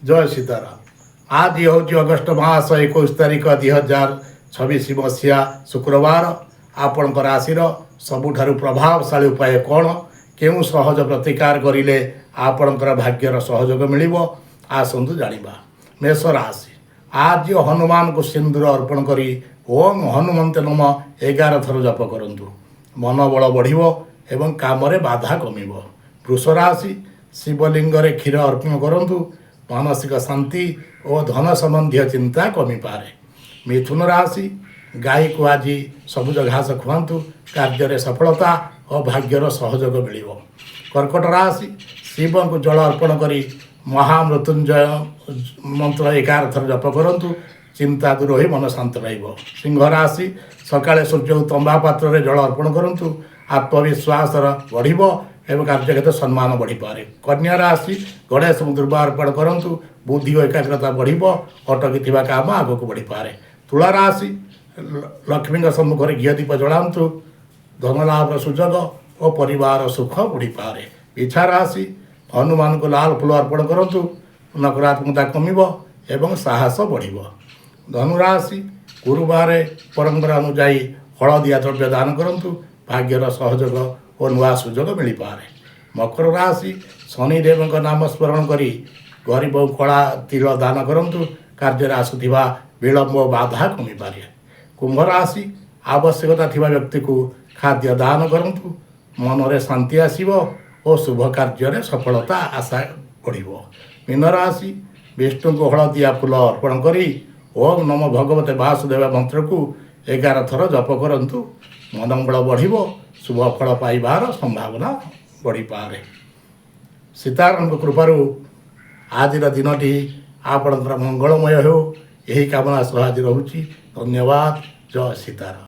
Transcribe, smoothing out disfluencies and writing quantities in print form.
जय सीताराम। आज हूँ अगस्ट मास 21 तारिख 2026 मसीहा शुक्रवार। आपणकर राशि सबुठारु प्रभावशाली उपाय कौन, केउ सहज प्रतिकार करिले आपणकर भाग्यर सहयोग मिल आसतु जानिबा। मेष राशि आज हनुमान को सिंदूर अर्पण करी ओम हनुमंत नम 11 थर जप करंतु। मनोबल बढ़िबो एवं काम बाधा कमिबो। वृष राशि शिवलिंग क्षीर अर्पण करंतु। मानसिक शांति और धन संबंधी चिंता कमी पारे। मिथुन राशि गाई को आज सबुज घास खुआंतु। कार्य सफलता और भाग्यर सहयोग मिल। कर्कट राशि शिव को जल अर्पण करी महामृत्युंजय मंत्र 11 थर जप करंतु। चिंता दूर हो मन शांत रहिबो। सिंह राशि सकाळे सूर्य तंबा पात्र रे जल अर्पण करंतु। आत्मविश्वास बढ़िबो एवं कार्यक्षेत्र सम्मान बढ़ी पारे। कन्या राशि गणेश दुर्वा अर्पण करंतु। बुद्धि और एकाग्रता बढ़िबो। अटकी काम आगक बढ़ी पारे। तुला राशि लक्ष्मी सम्मुख में घी दीप जलांतु। धनलाभ सुजोग और परिवार सुख बढ़ी पारे। इच्छा राशि हनुमान को लाल फूल अर्पण करंतु। नकारात्मकता कमिबो एवं साहस बढ़िबो। धनुराशि गुरुवार परंपरा अनुजाई हलदिया द्रव्य दान करंतु। भाग्यर सहयोग और नुआ सुजोग मिल पारे। मकर राशि शनिदेव नाम स्मरण करी गरीब कला तिल दान करंतु। कार्य आसुवा विलंब बाधा कमी पारे। कुंभ राशि आवश्यकता थिबा व्यक्ति को खाद्य दान करंतु। मनरे शांति आसीबो और शुभ कार्य सफलता आशा बढ़िबो। मीन राशि विष्णु को हलदिया फूल अर्पण करी ओम नमो भगवते वासुदेव मंत्र को 11 थर जप करंतु। मनोबल बढ़िबो। शुभ फल पाइबार संभावना बढ़ी पारे। सीताराम कृपारू आज दिनटी आपणकर मंगलमय हो यही कामना सह आज रहुछि। धन्यवाद। जय सीताराम।